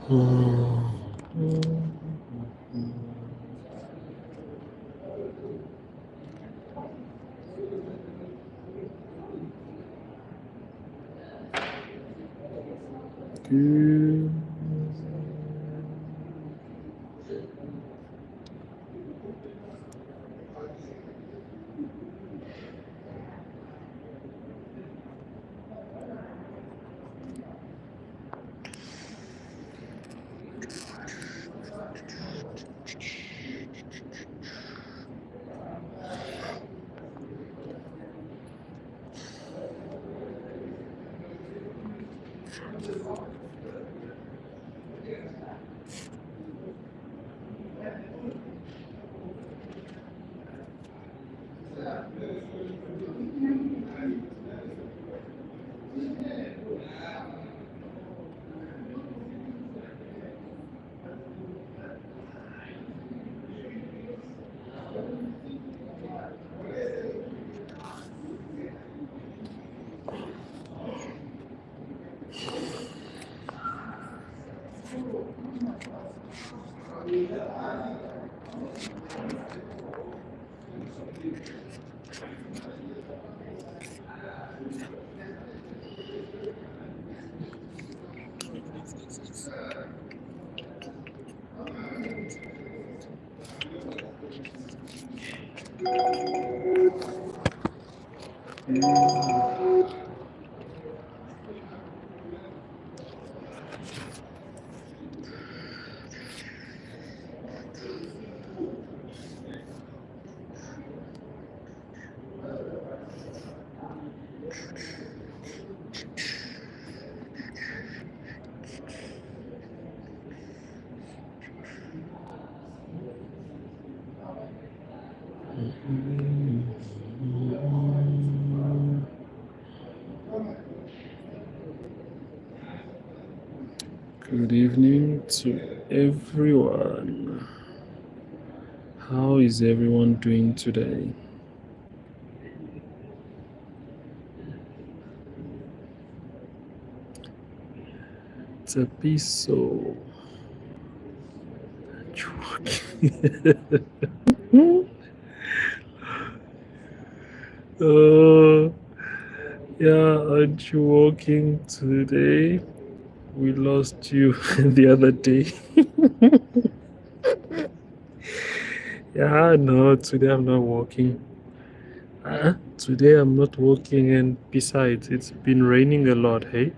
Good. Good evening to everyone. How is everyone doing today? Tapiso. Yeah, aren't you walking today? We lost you the other day. Yeah, no, today I'm not walking. Today I'm not walking, and besides, it's been raining a lot, hey?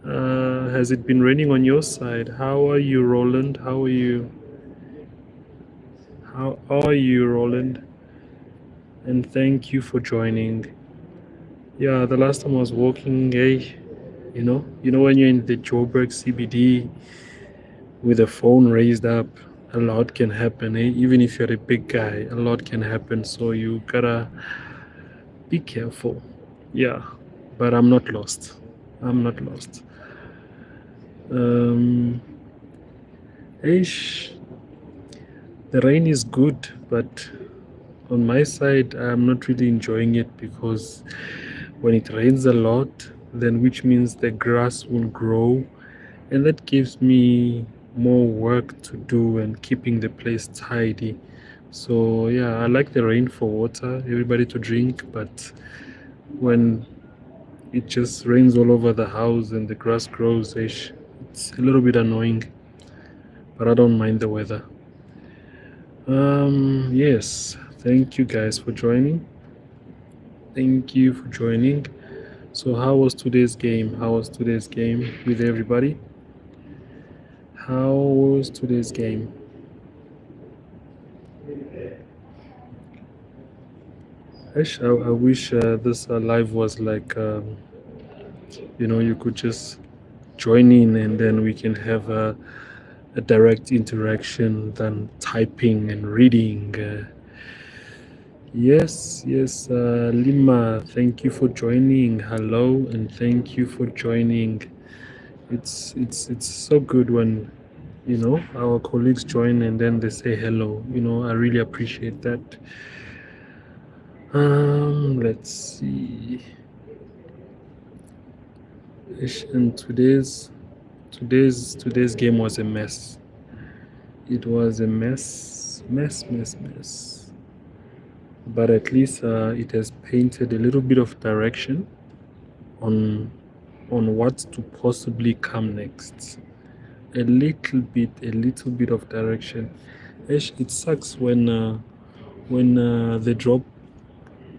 Has it been raining on your side? How are you, Roland? How are you? How are you, Roland? And thank you for joining. Yeah, the last time I was walking, hey, you know when you're in the Joburg CBD with the phone raised up, a lot can happen. Eh? Even if you're a big guy, a lot can happen. So you gotta be careful. Yeah, but I'm not lost. I'm not lost. Ish, the rain is good, but on my side, I'm not really enjoying it because when it rains a lot, then which means the grass will grow, and that gives me more work to do and keeping the place tidy. So yeah, I like the rain for water, everybody to drink, but when it just rains all over the house and the grass grows, it's a little bit annoying, but I don't mind the weather. Yes, thank you guys for joining. Thank you for joining. So how was today's game? How was today's game with everybody? How was today's game? I wish this live was like, you could just join in and then we can have a direct interaction than typing and reading. Yes, Lima, thank you for joining. Hello, and thank you for joining. It's so good when our colleagues join and then they say hello. I really appreciate that. Let's see. And today's Today's game was a mess. It was a mess. But at least it has painted a little bit of direction on what's to possibly come next. A little bit of direction. It sucks when they drop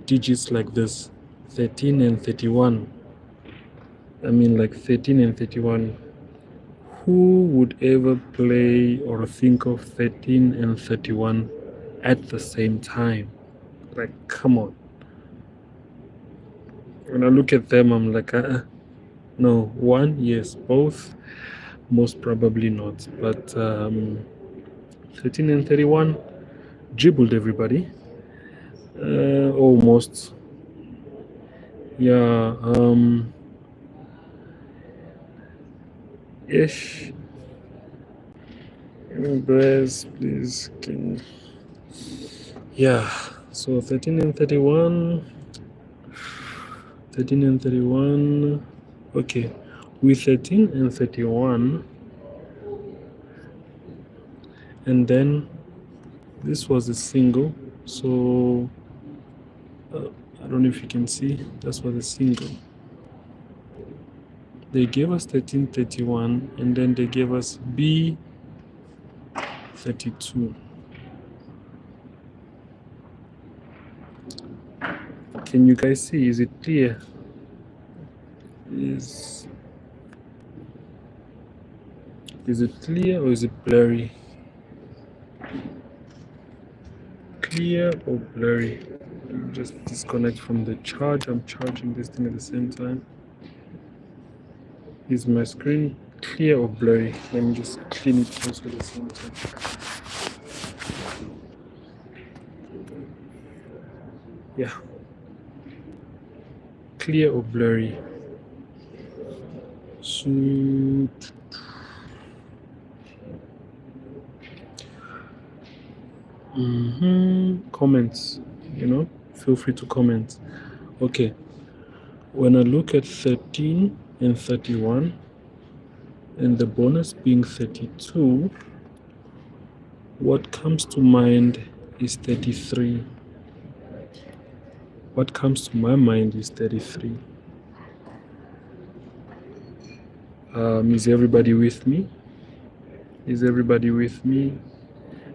digits like this, 13 and 31. I mean, like 13 and 31. Who would ever play or think of 13 and 31 at the same time? Like, come on. When I look at them, I'm like, no. One, yes. Both, most probably not. But 13 and 31 dribbled everybody. Almost. Yeah. Ish. Bears, please. Yeah. So 13 and 31. 13 and 31. Okay. With 13 and 31. And then this was a single. So I don't know if you can see. That was a single. They gave us 1331 and then they gave us B32. Can you guys see? Is it clear? Is it clear or is it blurry? Clear or blurry? Let me just disconnect from the charge. I'm charging this thing at the same time. Is my screen clear or blurry? Let me just clean it also at the same time. Yeah. Clear or blurry? So comments, feel free to comment. Okay, when I look at 13 and 31 and the bonus being 32, what comes to mind is 33. What comes to my mind is 33. Is everybody with me?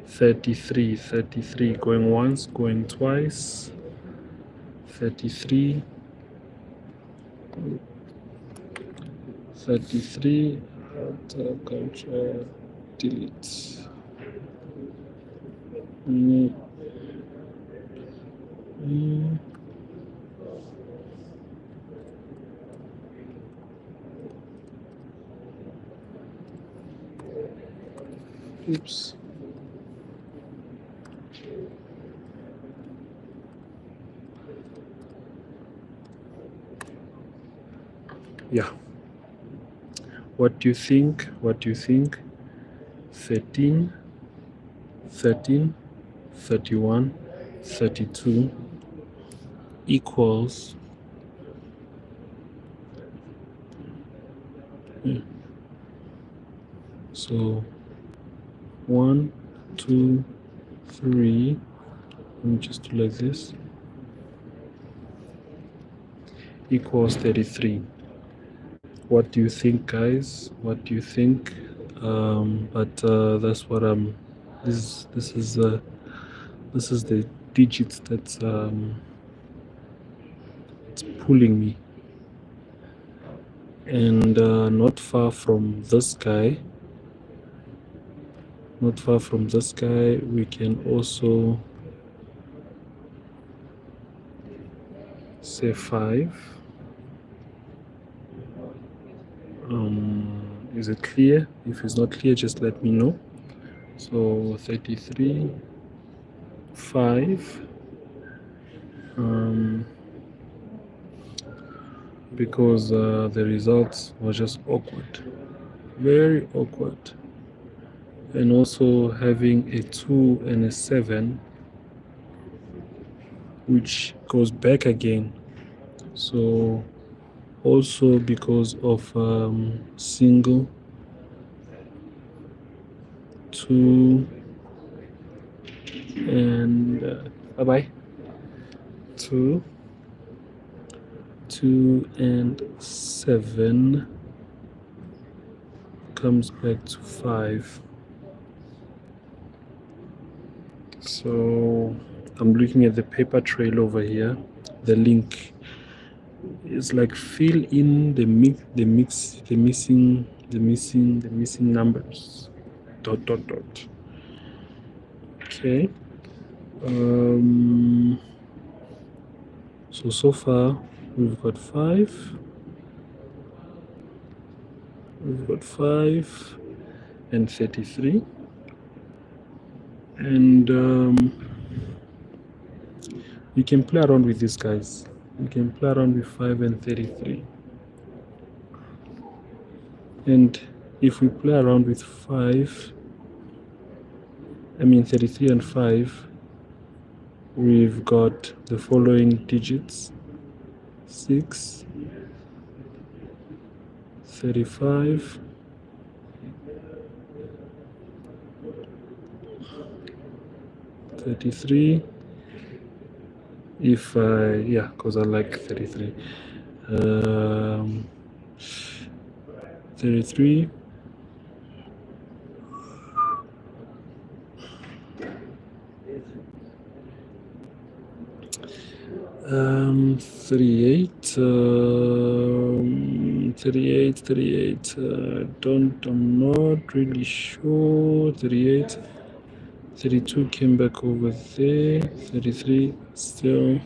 33, going once, going twice. 33, Control delete. Oops. Yeah. What do you think? 13, 31, 32 equals so 1, 2, 3. Let me just do like this. Equals 33. What do you think, guys? What do you think? But that's what this is the digits that's it's pulling me. And not far from this guy, we can also say 5. Is it clear? If it's not clear, just let me know. So 33, 5, because the results were just awkward, very awkward. And also having a 2 and a 7, which goes back again. So also because of single 2 and bye-bye. 2 and 7 comes back to 5. So I'm looking at the paper trail over here. The link is like fill in the missing numbers. ... Okay. So far we've got 5. We've got 5 and 33. And you can play around with these guys. You can play around with 5 and 33. And if we play around with 33 and 5, we've got the following digits: 6, 35, 33. If because I like 33. 33. 38. 38. I'm not really sure. 38. 32 came back over there. 33 still.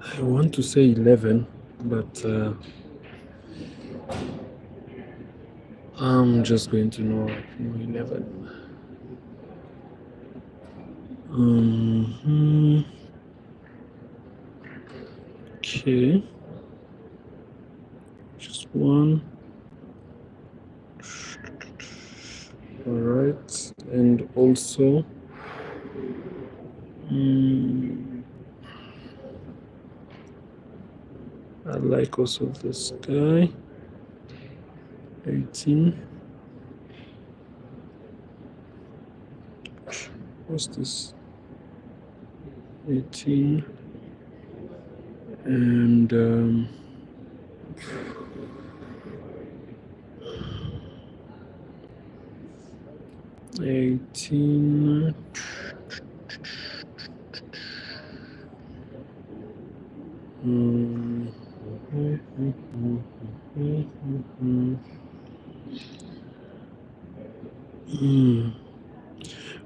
I want to say 11, but I'm just going to know 11. Okay. Just 1. All right. And also, I like also this guy. 18. What's this? 18. And 18.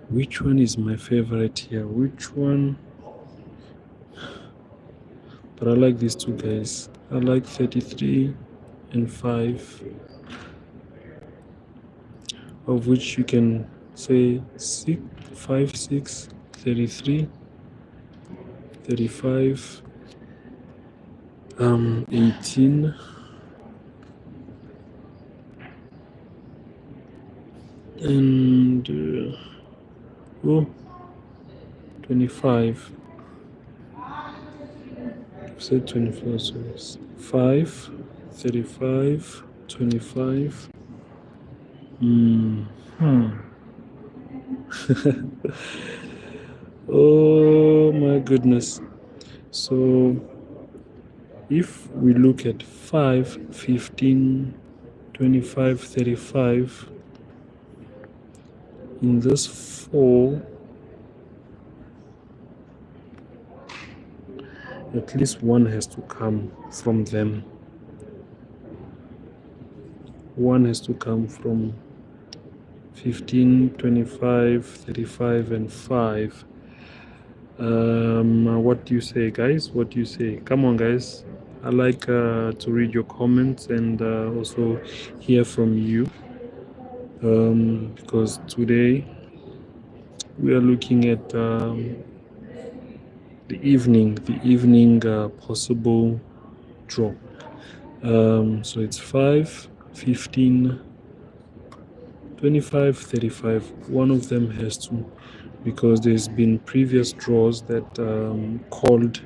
Which one is my favorite here? Which one? But I like these two guys. I like 33 and 5, of which you can say 6, 5, 6, 33, 35, 18, and 25. Said 24, so it's 5, 35, 25. Oh my goodness. So if we look at 5, 15, 25, 35, in this 4, at least one has to come from them. One has to come from 15, 25, 35, and 5. What do you say, guys? What do you say? Come on, guys. I like to read your comments and also hear from you, because today we are looking at the evening possible draw. So it's 5, 15, 25, 35. One of them has to, because there's been previous draws that called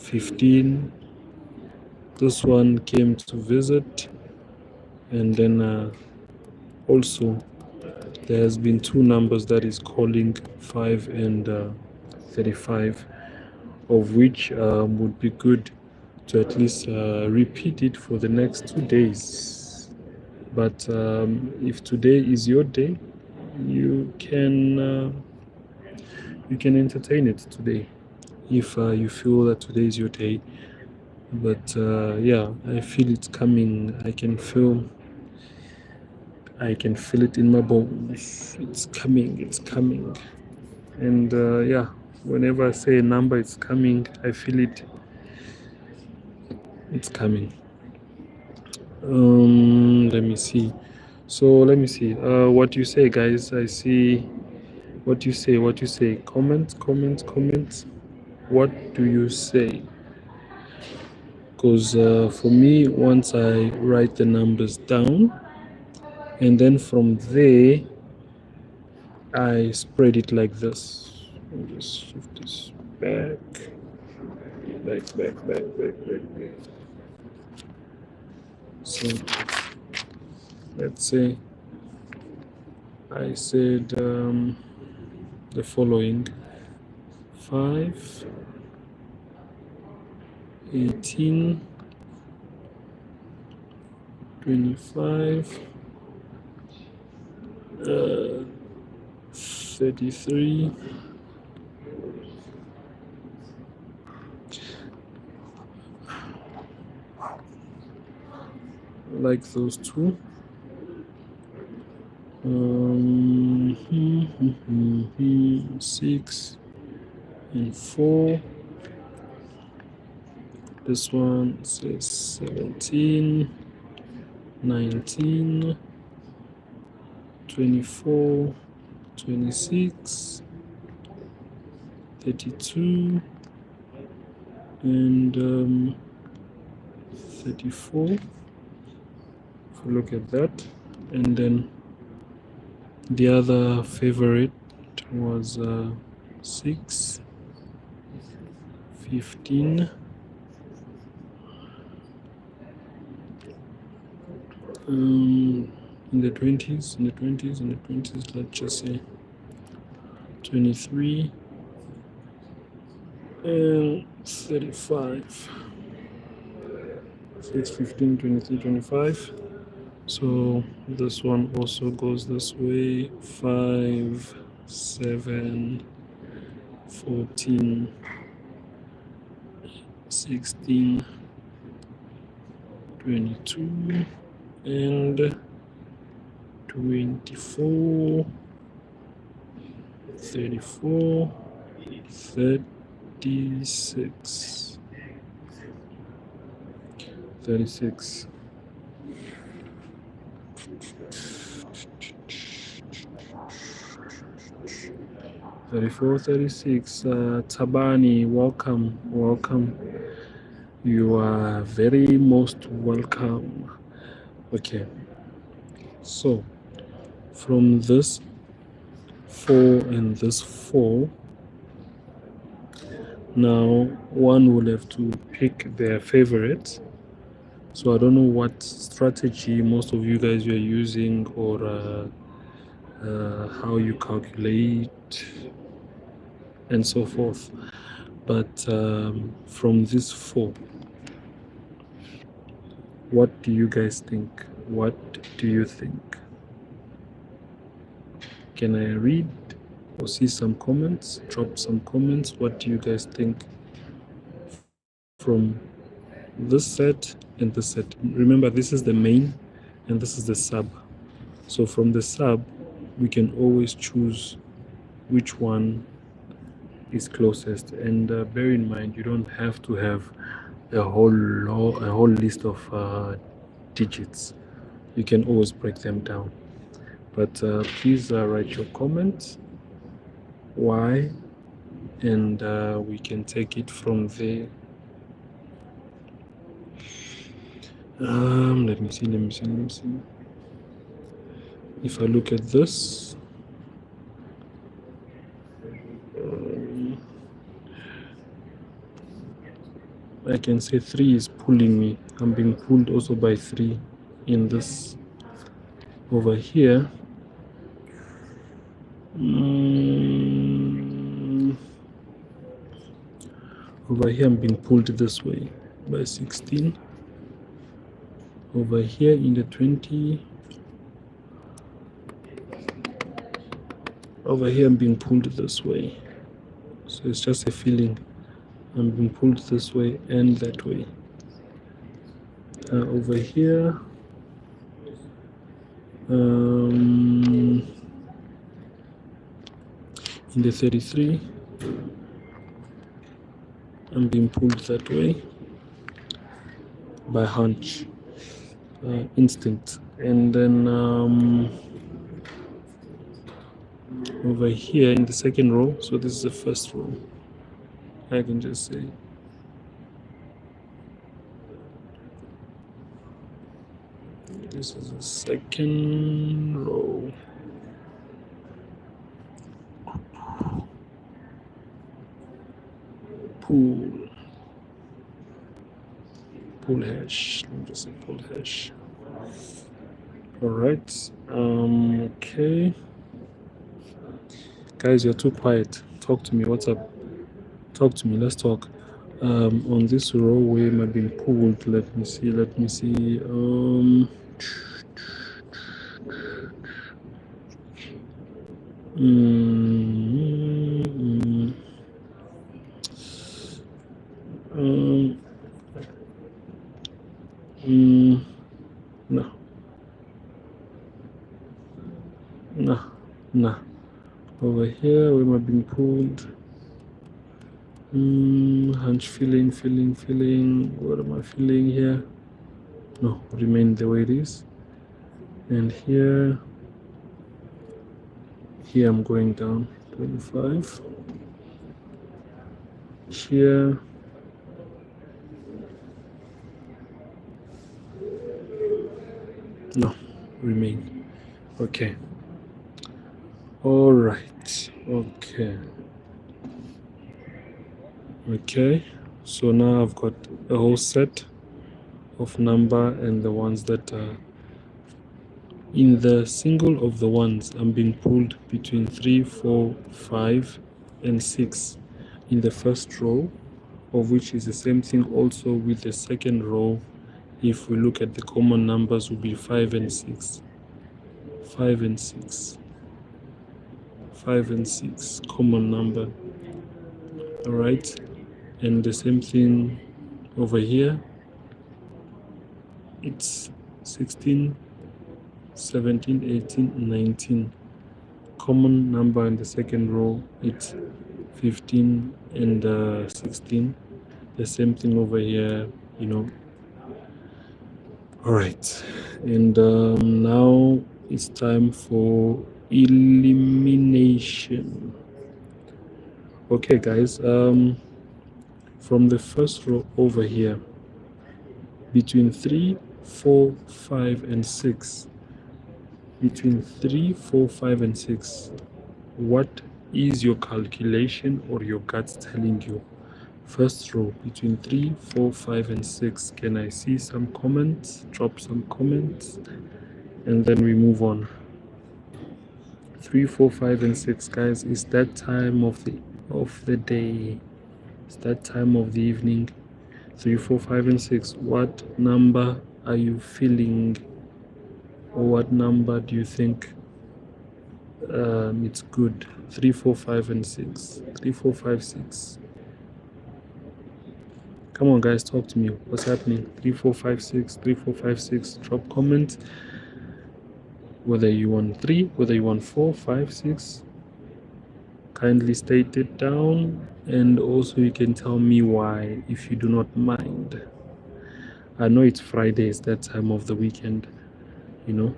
15. This one came to visit, and then also there has been two numbers that is calling 5 and 35, of which would be good to at least repeat it for the next 2 days. But if today is your day, you can entertain it today if you feel that today is your day. But yeah, I feel it's coming. I can feel it in my bones. It's coming. And yeah, whenever I say a number, it's coming, I feel it. It's coming. Let me see. What do you say, guys? I see. What you say? Comment. What do you say? Because for me, once I write the numbers down, and then from there I spread it like this. I'll just shift this back. So let's say I said the following: 5, 18, 25, 33, like those two. 6 and 4. This one says 17, 19, 24, 26, 32, and 34. If you look at that, and then the other favorite was 6, 15, in the 20s, let's just say 23 and 35. 6, 15, 23, 25. So this one also goes this way: 5, 7, 14, 16, 22, and 24, 34, 36. 36. Tabani, welcome. You are very most welcome. Okay, so from this 4 and this 4, now one will have to pick their favorites. So I don't know what strategy most of you guys are using, or how you calculate and so forth. But from this 4, what do you guys think? What do you think? Can I read or see some comments? Drop some comments. What do you guys think from this set and this set? Remember, this is the main and this is the sub. So from the sub, we can always choose which one is closest. And bear in mind, you don't have to have a whole list of digits. You can always break them down. But please write your comments, why, and we can take it from there. Let me see. If I look at this, I can say 3 is pulling me. I'm being pulled also by 3 in this over here. Over here I'm being pulled this way by 16. Over here in the 20. Over here I'm being pulled this way. So it's just a feeling. I'm being pulled this way and that way. Over here, in the 33, I'm being pulled that way by hunch, instinct. And then over here in the second row, so this is the first row, I can just say this is the second row. Pull hash. Let me just say pull hash. All right. Okay. Guys, you're too quiet. Talk to me. What's up? Talk to me. Let's talk. On this row where am I being pulled? Let me see. No. Over here, where am I being pulled? Hunch, feeling. What am I feeling here? No, remain the way it is. And here I'm going down 25. Here, no, remain. Okay. All right. Okay. So now I've got a whole set of number and the ones that are in the single of the ones. I'm being pulled between 3, 4, 5, and 6 in the first row, of which is the same thing also with the second row. If we look at the common numbers, will be 5 and 6. 5 and 6. 5 and 6, common number. All right. And the same thing over here. It's 16, 17, 18, 19. Common number in the second row, it's 15 and 16. The same thing over here, you know. All right. And now it's time for elimination. Okay, guys. From the first row over here, between 3, 4, 5, and 6. Between 3, 4, 5, and 6. What is your calculation or your gut telling you? First row, between 3, 4, 5, and 6. Can I see some comments? Drop some comments, and then we move on. 3, 4, 5, and 6, guys. It's that time of the day. It's that time of the evening. 3, 4, 5, and 6. What number are you feeling? Or what number do you think it's good? 3, 4, 5, and 6. 3, 4, 5, 6. Come on, guys, talk to me. What's happening? 3, 4, 5, 6. 3, 4, 5, 6. Drop comment. Whether you want 3, whether you want 4, 5, 6. Kindly state it down, and also you can tell me why if you do not mind. I know it's Friday, it's that time of the weekend, you know,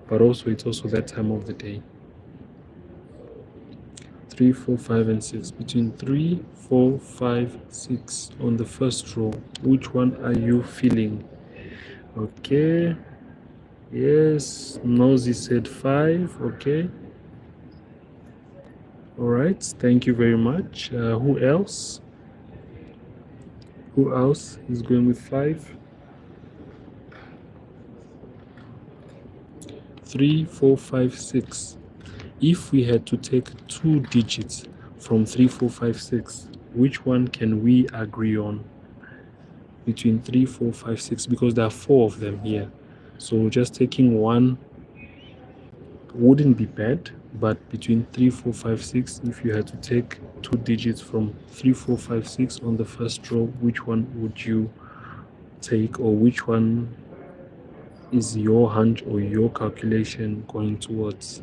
but also it's also that time of the day. 3, 4, 5, and 6. Between 3, 4, 5, 6 on the first row. Which one are you feeling? Okay. Yes. Nosy said 5. Okay. All right. Thank you very much. Who else? Who else is going with 5? 3, 4, 5, 6. If we had to take 2 digits from 3, 4, 5, 6, which one can we agree on between 3, 4, 5, 6? Because there are 4 of them here. So just taking one wouldn't be bad, but between 3, 4, 5, 6, if you had to take 2 digits from 3, 4, 5, 6 on the first row, which one would you take, or which one is your hunch or your calculation going towards?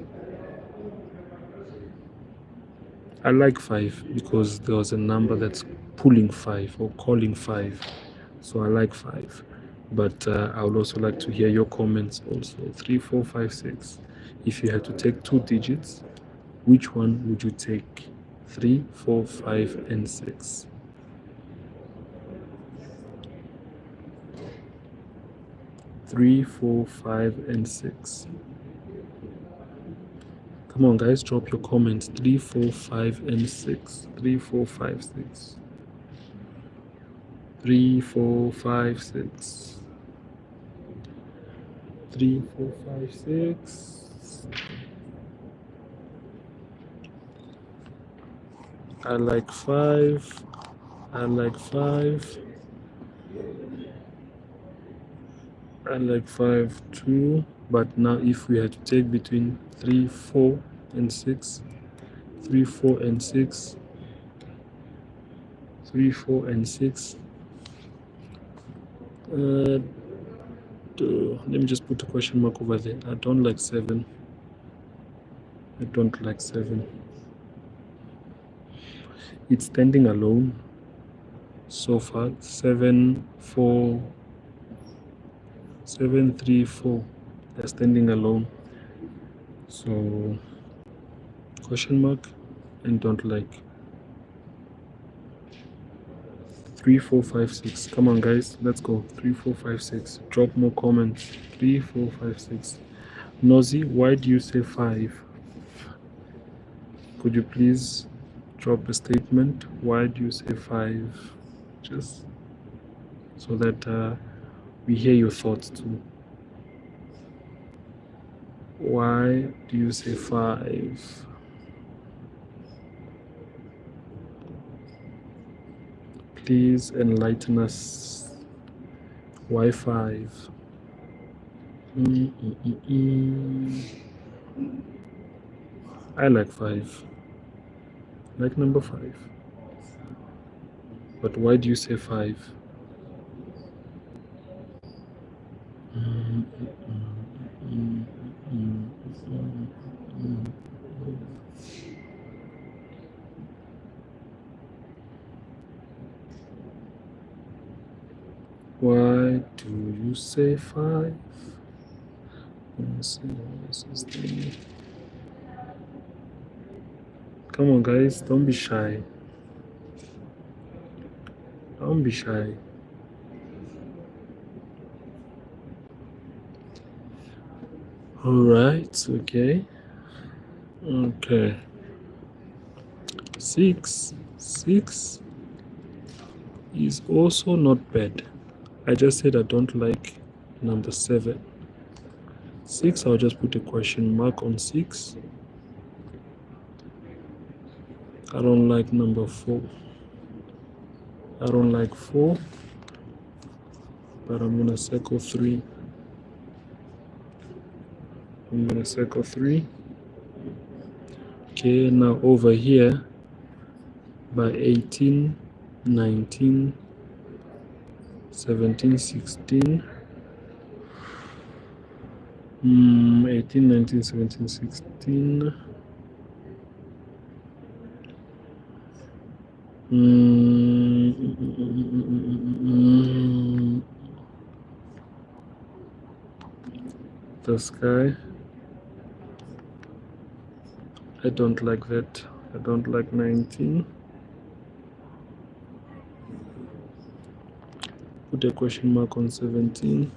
I like 5 because there was a number that's pulling 5 or calling 5, so I like 5. But I would also like to hear your comments also. 3, 4, 5, 6. If you had to take 2 digits, which one would you take? 3, 4, 5, and 6. Three, 4, 5, and 6. Come on, guys, drop your comments. 3, 4, 5, and 6. 3, 4, 5, 6. 3, 4, 5, 6. 3, 4, 5, 6. I like 5. I like 5. I like 5 too. But now, if we had to take between 3, 4, and 6, 3, 4, and 6, 3, 4, and 6. Let me just put a question mark over there. I don't like 7. I don't like 7. It's standing alone so far. 7, 4, 7, 3, 4. They're standing alone. So, question mark and don't like. 3, 4, 5, 6. Come on, guys, let's go. 3, 4, 5, 6. Drop more comments. 3, 4, 5, 6. Nosy, why do you say 5? Could you please drop a statement? Why do you say 5? Just so that we hear your thoughts too. Why do you say 5? Please enlighten us. Why 5? I like 5. Like number 5. But why do you say 5? Why do you say 5? Come on, guys, don't be shy. Don't be shy. All right, okay. Okay. 6. 6 is also not bad. I just said I don't like number 7. 6, I'll just put a question mark on 6. I don't like number 4. I don't like 4, but I'm gonna circle 3. I'm gonna circle 3. Okay, now over here by 18, 19, 17, 16. 18, 19, 17, 16. This guy. I don't like that. I don't like 19. Put a question mark on 17.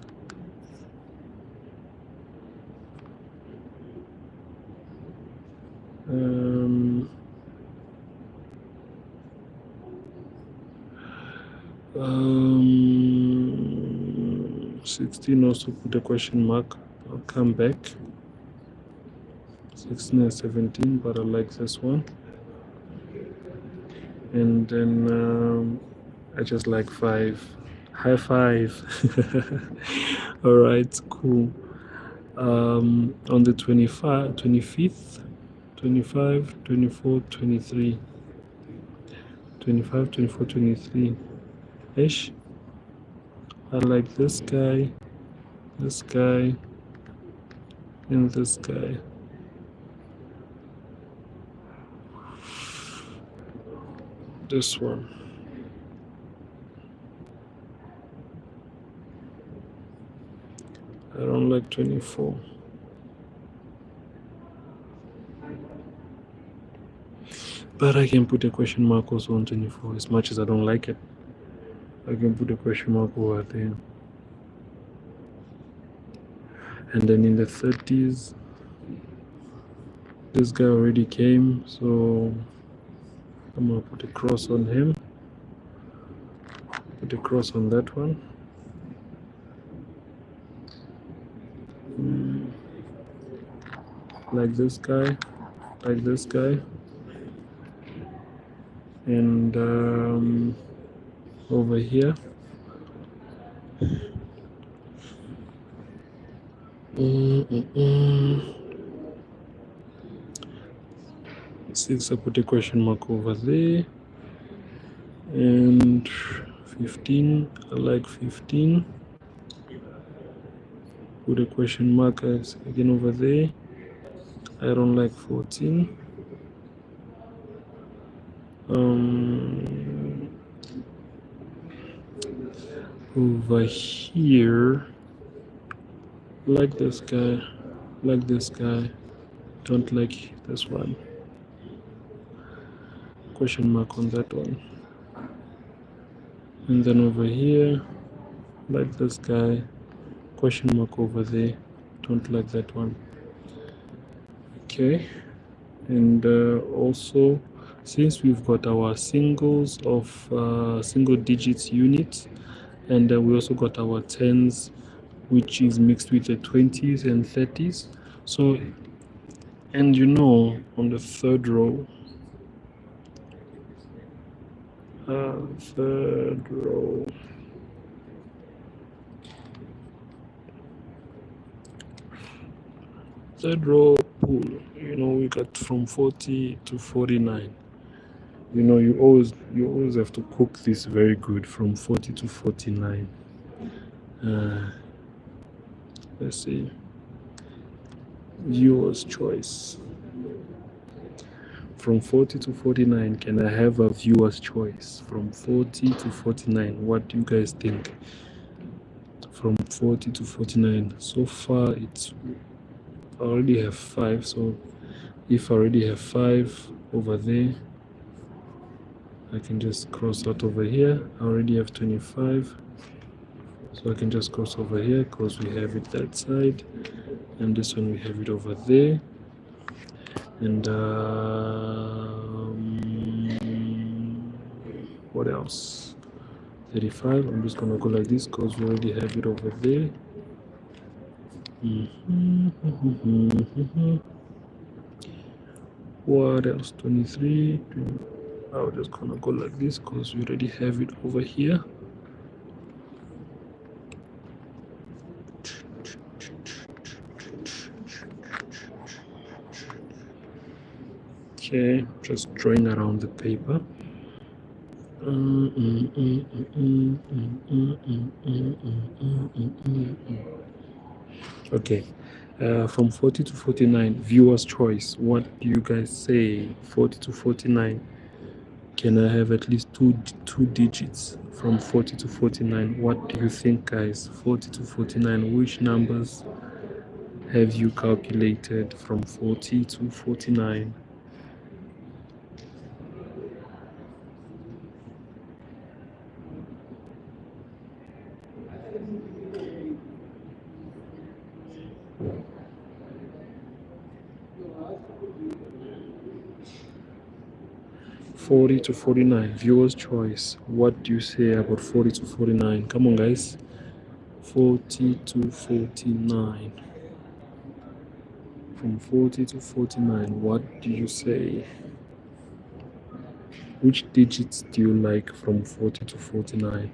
16 also put a question mark. I'll come back. 16 and 17, but I like this one. And then I just like 5. High five. All right, cool. On the 25, 25th, 25, 24, 23. 25, 24, 23 ish. I like this guy, and this guy. This one. I don't like 24. But I can put a question mark also on 24, as much as I don't like it. I can put a question mark over there. And then in the 30s, this guy already came, so I'm gonna put a cross on him. Put a cross on that one. Like this guy, like this guy. And over here. Six, I put a question mark over there. And 15, I like 15. Put a question mark again over there. I don't like 14. Over here, like this guy, don't like this one. Question mark on that one. And then over here, like this guy, question mark over there, don't like that one. Okay, and also, since we've got our singles of single digits units, and we also got our tens, which is mixed with the 20s and 30s. So, and you know, on the third row, third row pool, you know, we got from 40 to 49. You know, you always have to cook this very good, from 40 to 49. Let's see, viewer's choice. From 40 to 49, can I have a viewer's choice? From 40 to 49, what do you guys think? From 40 to 49, so far I already have 5, so if I already have 5 over there, I can just cross out over here. I already have 25, so I can just cross over here because we have it that side, and this one we have it over there. And what else? 35. I'm just gonna go like this because we already have it over there. What else? 23. I'm just gonna go like this because we already have it over here. Okay, just drawing around the paper. Okay, from 40 to 49, viewer's choice. What do you guys say? 40 to 49. Can I have at least two digits from 40 to 49? What do you think, guys? 40 to 49, which numbers have you calculated from 40 to 49? 40 to 49, viewer's choice. What do you say about 40 to 49? Come on, guys. 40 to 49. From 40 to 49, what do you say? Which digits do you like from 40 to 49?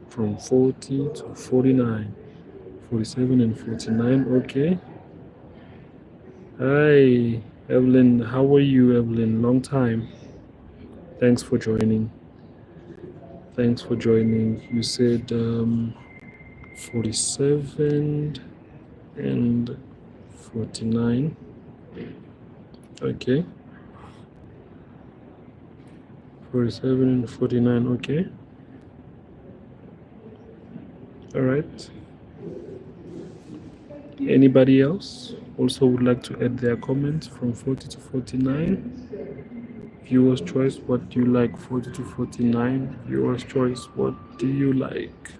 From 40 to 49, 47 and 49. Okay. Hi, Evelyn. How are you, Evelyn? Long time. Thanks for joining. Thanks for joining. You said 47 and 49. Okay. 47 and 49. Okay. All right. Anybody else also would like to add their comments from 40 to 49? Viewer's choice, what do you like? 40 to 49. Viewer's choice, what do you like?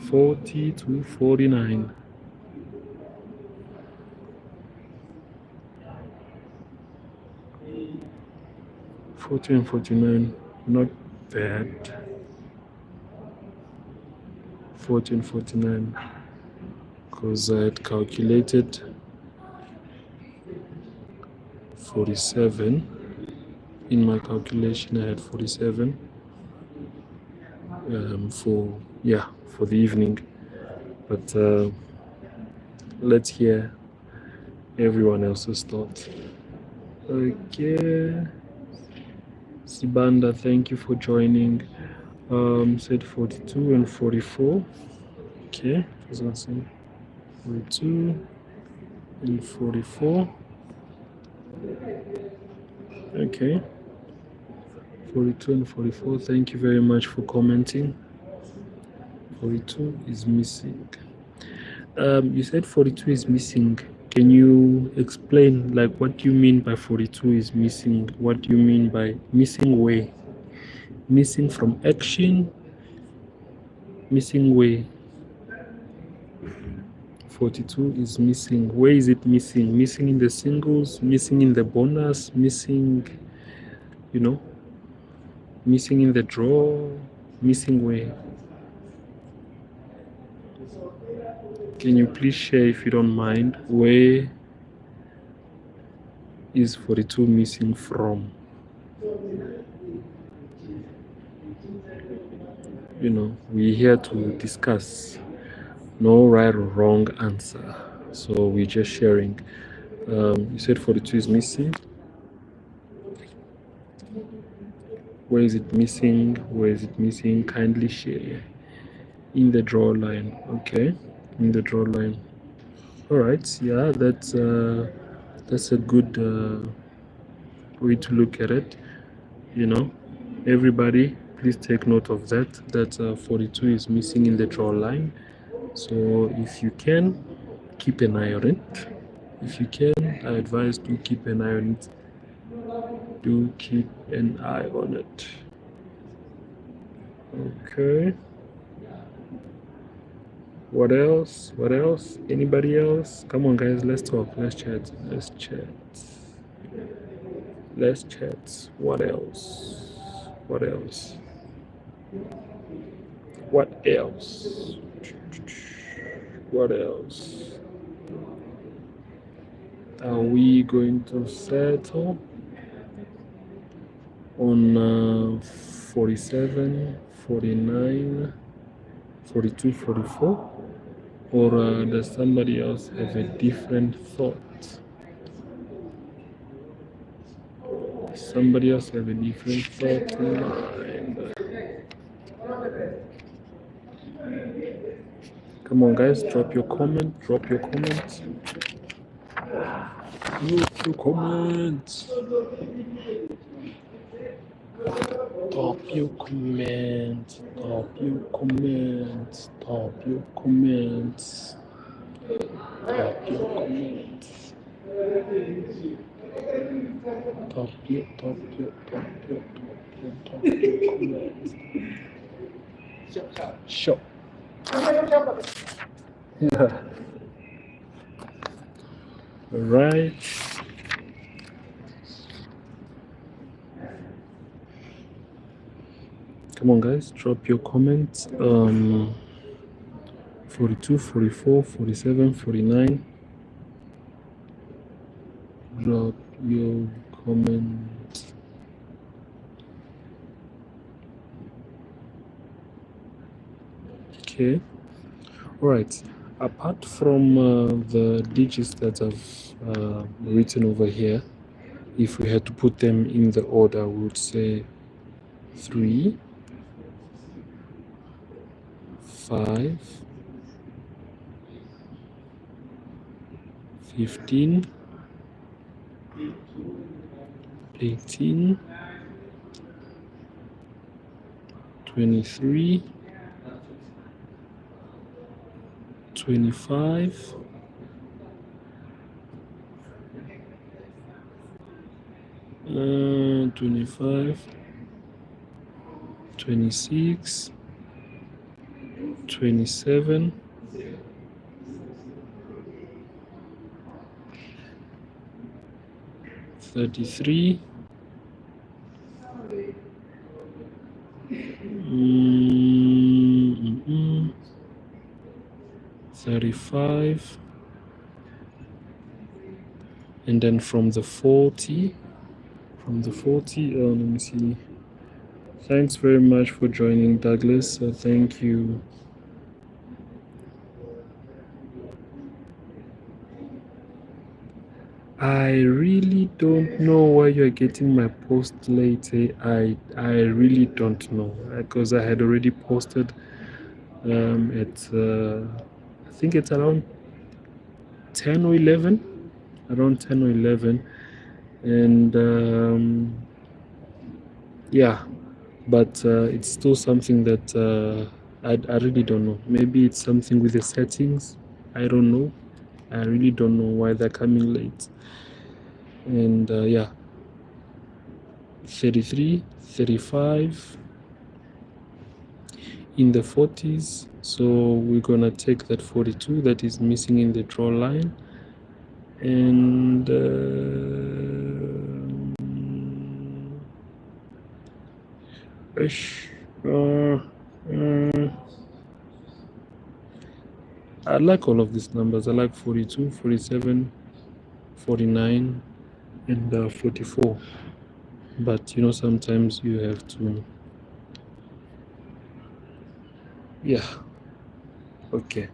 40 to 49. Forty and 49, not bad. 40 and 49, because I had calculated 47. In my calculation, I had 47 for the evening. But let's hear everyone else's thoughts. Okay. Sibanda, thank you for joining. Said 42 and 44. Okay, 42 and 44. Okay, 42 and 44. Thank you very much for commenting. 42 is missing. You said 42 is missing. Can you explain, like, what do you mean by 42 is missing? What do you mean by missing way? Missing from action? Missing way? 42 is missing. Where is it missing? Missing in the singles, missing in the bonus, missing, missing in the draw, missing where? Can you please share, if you don't mind, where is 42 missing from? We're here to discuss. No right or wrong answer. So we're just sharing. You said 42 is missing. Where is it missing? Where is it missing? Kindly share. In the draw line. Okay. In the draw line. All right. Yeah, that's a good way to look at it. Everybody, please take note of that. That 42 is missing in the draw line. So if you can, keep an eye on it. If you can, I advise to keep an eye on it. Do keep an eye on it. Okay. What else? What else? Anybody else? Come on, guys. Let's talk. Let's chat. Let's chat. Let's chat. What else? What else? What else? What else? Are we going to settle on 47, 49, 42, 44? Or does somebody else have a different thought? Somebody else have a different thought in mind? Come on, guys, drop your comment. Drop your comments. Drop your comments. Drop your comments. Drop your comments. Drop your comments. Drop your comments. Top your comments. Sure. Yeah. All right. Come on, guys, drop your comments. 42, 44, 47, 49. Drop your comments. Okay. All right. Apart from the digits that I've written over here, if we had to put them in the order, we would say 3, 5, 15, 18, 23, 25, 25, 26, 27, 33, 35, and then from the 40, let me see. Thanks very much for joining, Douglas. Thank you. I really don't know why you're getting my post late. I really don't know, because I had already posted at I think it's around 10 or 11, and yeah, but it's still something that I really don't know. Maybe it's something with the settings. I don't know. I really don't know why they're coming late. And yeah, 33, 35, in the 40s. So we're gonna take that 42 that is missing in the draw line, and I like all of these numbers. I like 42, 47, 49, and 44. But you know, sometimes you have to, yeah. Okay.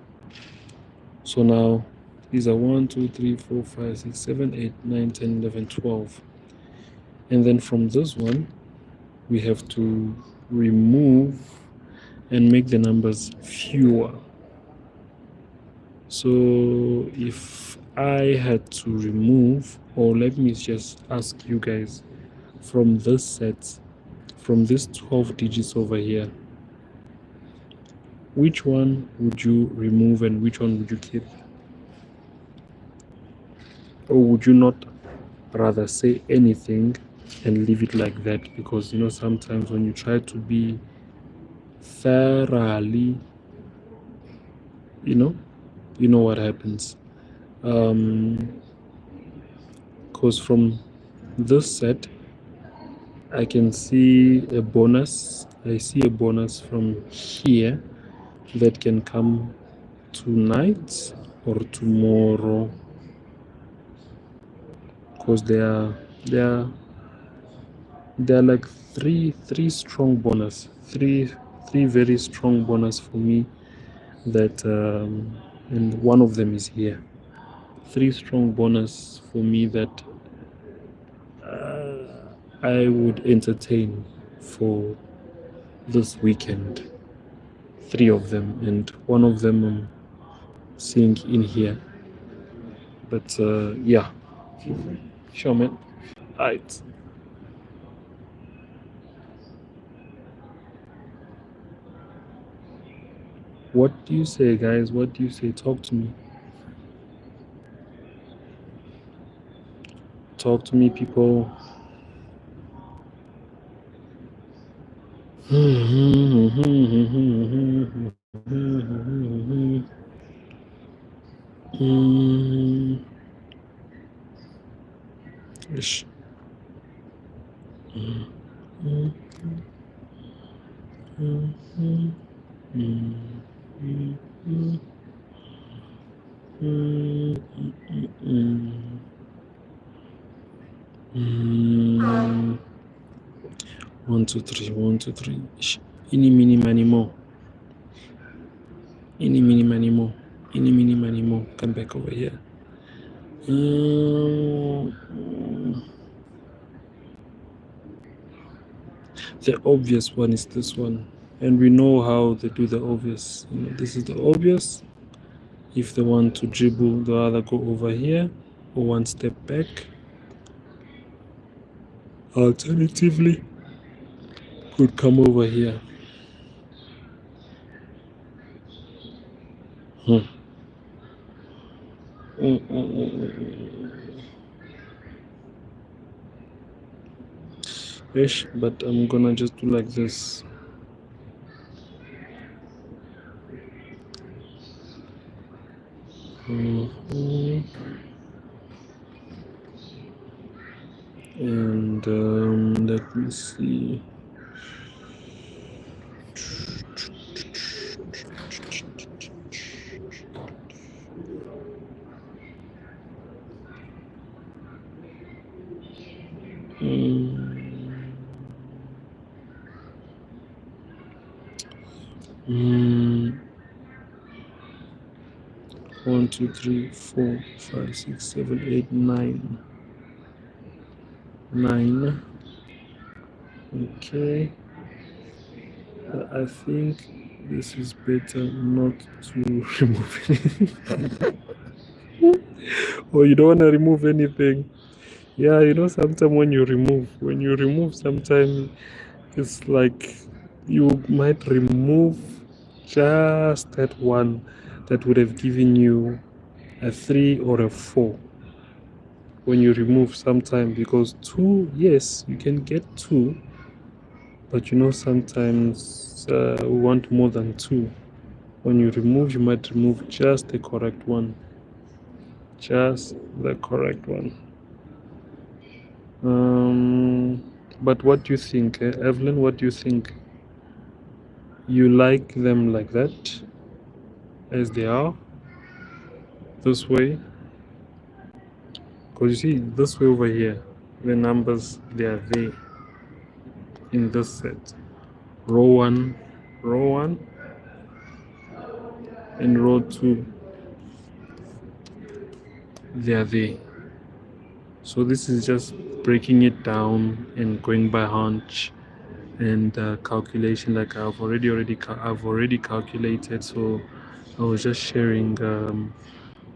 So now these are 1, 2, 3, 4, 5, 6, 7, 8, 9, 10, 11, 12. And then from this one, we have to remove and make the numbers fewer. So if I had to remove, or let me just ask you guys, from this set, from these 12 digits over here, which one would you remove and which one would you keep? Or would you not rather say anything and leave it like that? Because you know, sometimes when you try to be thoroughly, you know what happens. Because from this set, I can see a bonus. I see a bonus from here that can come tonight or tomorrow, because there are like three strong bonus, three very strong bonus for me, that and one of them is here. 3 strong bonus for me that I would entertain for this weekend. 3 of them, and one of them I'm seeing in here. But yeah, sure, man. Alright. What do you say, guys? What do you say? Talk to me. talk to me, people. Ish. One, two, three, 1, 2, 3. Ish. Any, mini, many more. Any, mini, many more. Any, mini, many more. Come back over here. The obvious one is this one, and we know how they do the obvious. This is the obvious. If they want to dribble, they either go over here or one step back. Alternatively, could come over here. Ish, but I'm gonna just do like this. And let me see. One, two, three, 4, 5, 6, 7, 8, 9. 9. Okay. I think this is better not to remove anything. Or you don't want to remove anything. Yeah, sometimes when you remove, sometimes it's like you might remove just that one that would have given you a 3 or a 4 when you remove sometime, because 2, yes, you can get 2, but sometimes we want more than 2. When you remove, you might remove just the correct one. Just the correct one. But what do you think, Evelyn? What do you think? You like them like that, as they are, this way? Because you see, this way over here, the numbers, they are there in this set. Row 1, and row 2, they are there. So this is just breaking it down and going by hunch and calculation. Like I've already calculated. So I was just sharing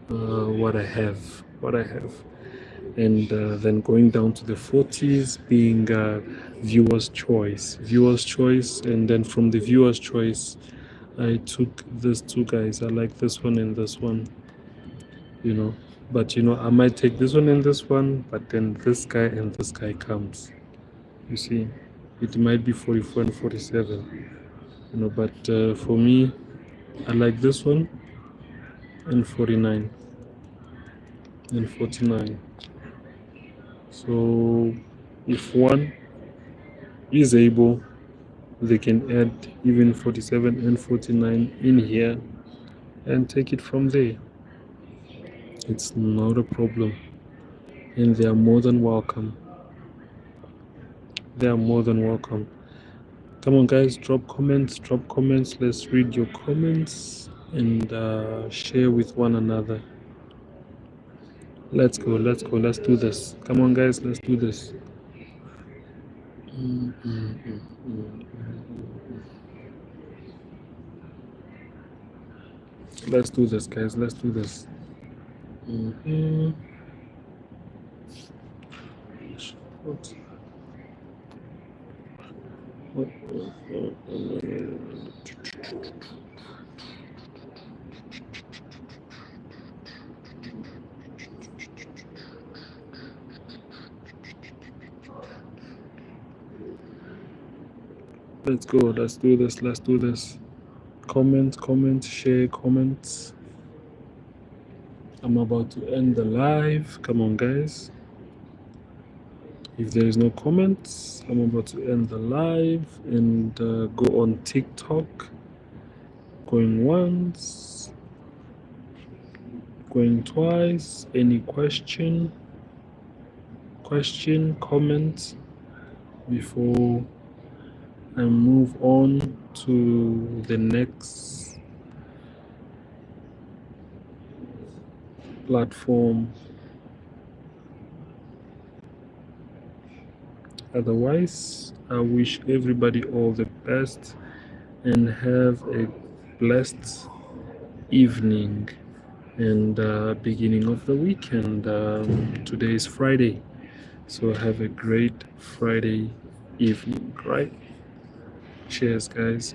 what I have, and then going down to the 40s being viewer's choice, and then from the viewer's choice, I took these 2 guys. I like this one and this one, but I might take this one and this one, but then this guy and this guy comes. You see, it might be 44 and 47, but for me, I like this one and 49 and 49. So if one is able, they can add even 47 and 49 in here and take it from there. It's not a problem, and they are more than welcome. Come on, guys, drop comments. Let's read your comments and share with one another. Let's go, let's do this. Come on, guys, let's do this. Let's do this, guys, let's do this. Let's go. Let's do this. Let's do this. Comment, share, comments. I'm about to end the live. Come on, guys. If there is no comments, I'm about to end the live and go on TikTok. Going once, going twice. Any question, comment before I move on to the next platform. Otherwise, I wish everybody all the best and have a blessed evening and beginning of the weekend. Today is Friday, so have a great Friday evening, right? Cheers, guys.